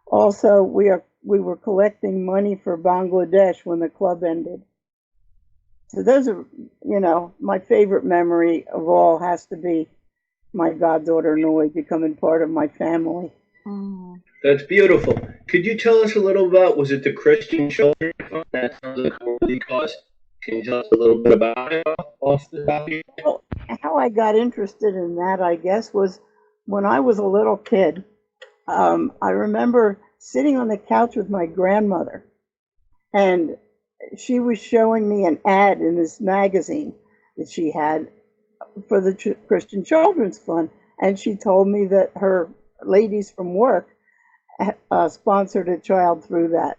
Also, we were collecting money for Bangladesh when the club ended. So those are, my favorite memory of all has to be my goddaughter Noi becoming part of my family. Mm. That's beautiful. Could you tell us a little about, was it the Christian Children's Fund? That sounds like a worthy cause. Can you tell us a little bit about it off the top of your head? Well, how I got interested in that, I guess, was when I was a little kid. I remember sitting on the couch with my grandmother, and she was showing me an ad in this magazine that she had for the Christian Children's Fund, and she told me that her ladies from work sponsored a child through that.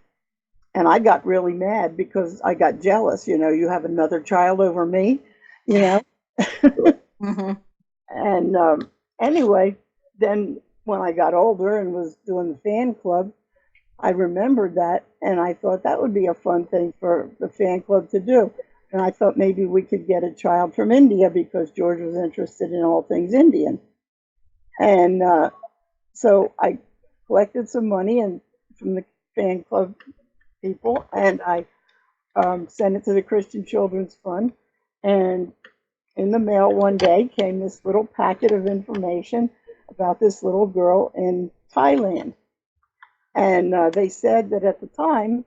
And I got really mad because I got jealous. You have another child over me, Mm-hmm. And anyway, then when I got older and was doing the fan club, I remembered that, and I thought that would be a fun thing for the fan club to do. And I thought maybe we could get a child from India because George was interested in all things Indian. And so I collected some money from the fan club people, and I sent it to the Christian Children's Fund. And in the mail one day came this little packet of information about this little girl in Thailand. And they said that at the time,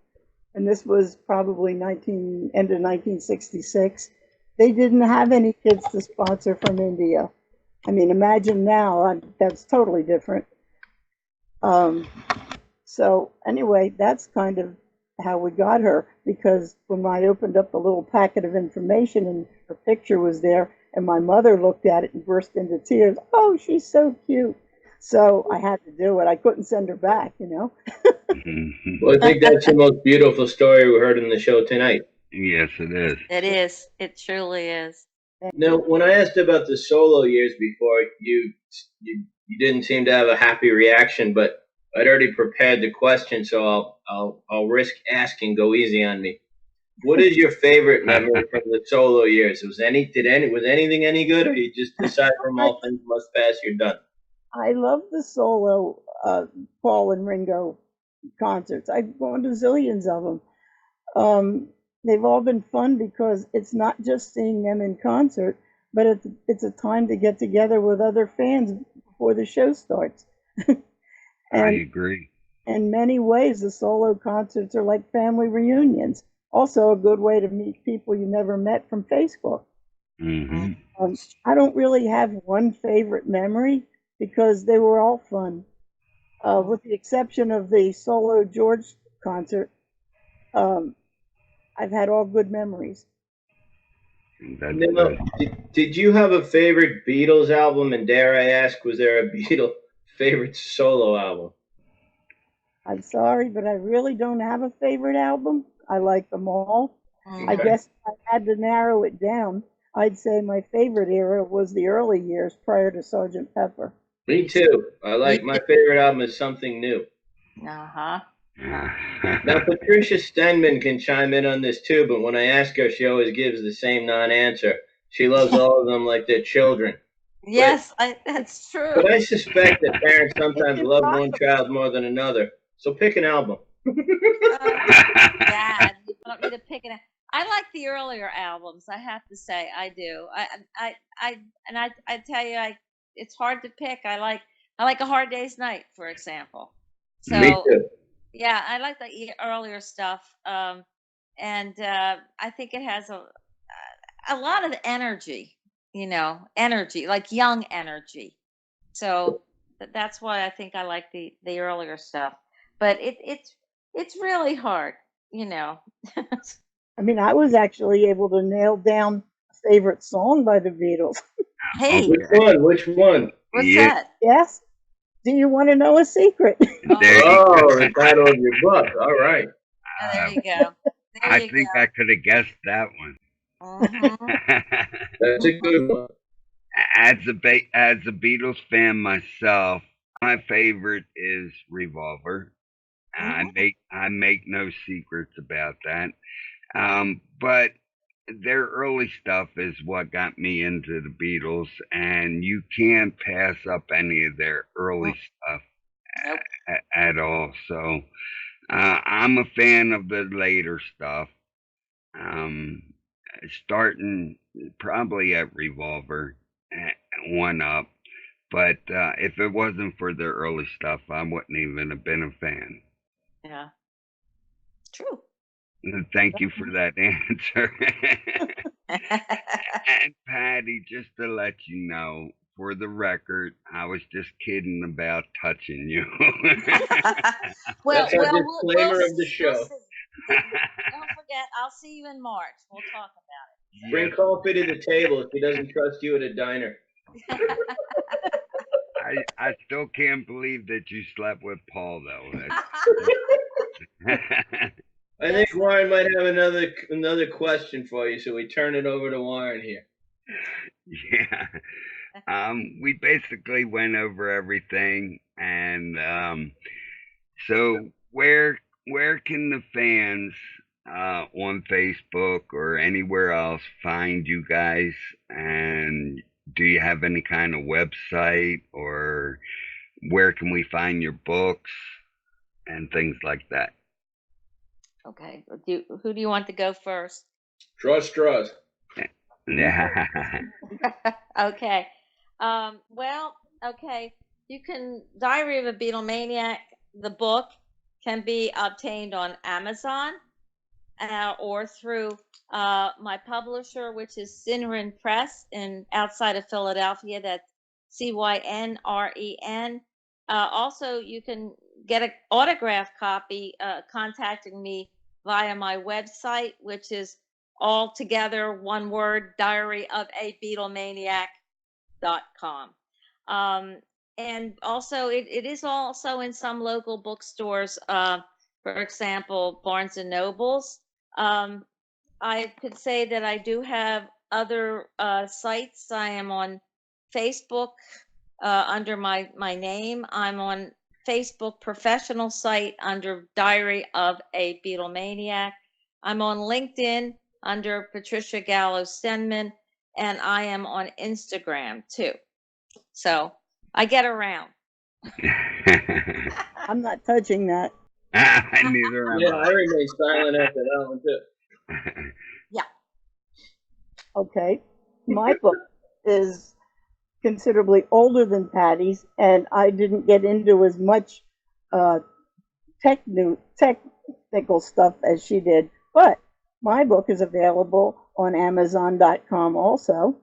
and this was probably end of 1966, they didn't have any kids to sponsor from India. I mean, imagine now, that's totally different. So anyway, that's kind of how we got her, because when I opened up the little packet of information and her picture was there, and my mother looked at it and burst into tears. Oh, she's so cute. So I had to do it. I couldn't send her back, you know. Well, I think that's the most beautiful story we heard in the show tonight. Yes, it is. It is. It truly is. Now, when I asked about the solo years before, you didn't seem to have a happy reaction, but I'd already prepared the question, so I'll risk asking. Go easy on me. What is your favorite memory from the solo years? Was anything any good, or you just aside from all things must pass, you're done? I love the solo Paul and Ringo concerts. I've gone to zillions of them. They've all been fun because it's not just seeing them in concert, but it's a time to get together with other fans before the show starts. I And agree. in many ways, the solo concerts are like family reunions. Also, a good way to meet people you never met from Facebook. Hmm. I don't really have one favorite memory because they were all fun, with the exception of the solo George concert. Um, I've had all good memories. That's Now, good. did you have a favorite Beatles album? And dare I ask, was there a Beatle favorite solo album? I'm sorry, but I really don't have a favorite album. I like them all. I Okay. guess if I had to narrow it down, I'd say my favorite era was the early years prior to Sergeant Pepper. Me too. I like my favorite album is Something New. Uh-huh. Now, Patricia Stenman can chime in on this too, but when I ask her, she always gives the same non-answer. She loves all of them like they're children. Yes, that's true. But I suspect that parents It's sometimes love one impossible. child more than another. So pick an album. Dad, you want me to pick it? I like the earlier albums. I have to say, I do. I tell you, it's hard to pick. I like A Hard Day's Night, for example. Me So too. yeah, I like the earlier stuff. And I think it has a lot of energy. Energy, like young energy. So that's why I think I like the earlier stuff. But it's really hard, you know. I mean, I was actually able to nail down a favorite song by the Beatles. Hey, Which one? Which one? what's Yeah, that? Yes? Do you want to know a secret? there you Oh, go. the title of your book. All right. Oh, there you go. There I you think I could have guessed that one. go. Hmm. That's a good one. As a Beatles fan myself, my favorite is Revolver. I make no secrets about that. But their early stuff is what got me into the Beatles, and you can't pass up any of their early stuff Nope. at all. So I'm a fan of the later stuff. Um, Starting probably at Revolver, one up. But if it wasn't for their early stuff, I wouldn't even have been a fan. Yeah. True. Thank you for that answer. And Patty, just to let you know, for the record, I was just kidding about touching you. Well, That's our we'll disclaimer of the see. We'll show. see. Don't forget, I'll see you in March. We'll talk Bring Yes, coffee to the table if he doesn't trust you at a diner. about it. I still can't believe that you slept with Paul though. I think Warren might have another question for you, so we turn it over to Warren here. Yeah. We basically went over everything, and so where can the fans on Facebook or anywhere else find you guys? And do you have any kind of website, or where can we find your books and things like that? Okay. Who do you want to go first? Trust. Yeah. Okay. Well, okay. You can Diary of a Beatlemaniac. The book can be obtained on Amazon or through my publisher, which is Cynren Press in outside of Philadelphia. That's Cynren. Also, you can get an autographed copy contacting me via my website, which is all together one word, diaryofabeatlemaniac.com. and also it is also in some local bookstores. For example, Barnes and Nobles. I could say that I do have other sites. I am on Facebook under my name. I'm on Facebook professional site under Diary of a Beatlemaniac. I'm on LinkedIn under Patricia Gallo Stenman, and I am on Instagram too. So I get around. I'm not touching that. Neither am Yeah, I remain silent after that one too. Yeah. Okay. My book is considerably older than Patty's, and I didn't get into as much technical stuff as she did. But my book is available on Amazon.com also.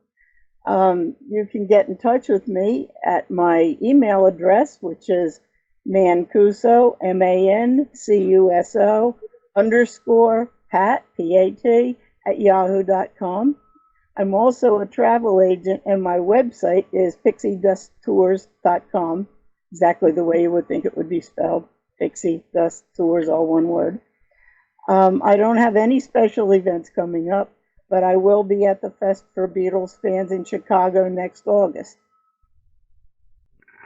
You can get in touch with me at my email address, which is Mancuso, MANCUSO _ Pat, PAT, at yahoo.com. I'm also a travel agent, and my website is pixiedusttours.com, exactly the way you would think it would be spelled. Pixie Dust Tours, all one word. I don't have any special events coming up, but I will be at the Fest for Beatles fans in Chicago next August.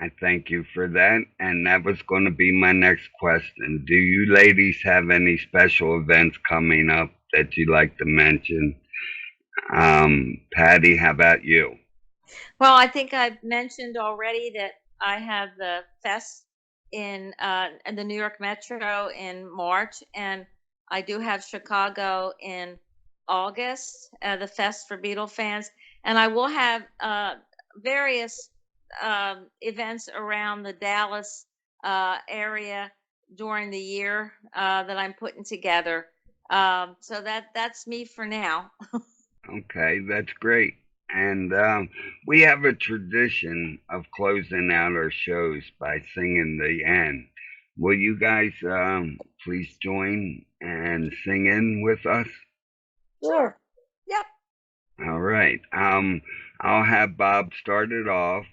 I thank you for that. And that was going to be my next question. Do you ladies have any special events coming up that you'd like to mention? Patty, how about you? Well, I think I've mentioned already that I have the Fest in the New York Metro in March, and I do have Chicago in August, the Fest for Beatle fans, and I will have various events around the Dallas area during the year that I'm putting together. So that's me for now. Okay, that's great. And we have a tradition of closing out our shows by singing the end. Will you guys please join and sing in with us? Sure. Yep. All right. I'll have Bob start it off.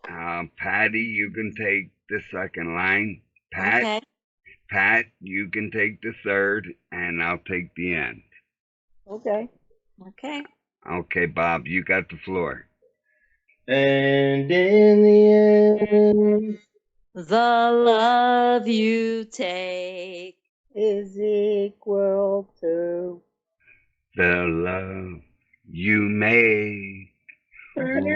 Patty, you can take the second line. Okay. Pat, you can take the third, and I'll take the end. Okay. Okay. Okay, Bob, you got the floor. And in the end, The love you take is equal to The love you make. Ooh.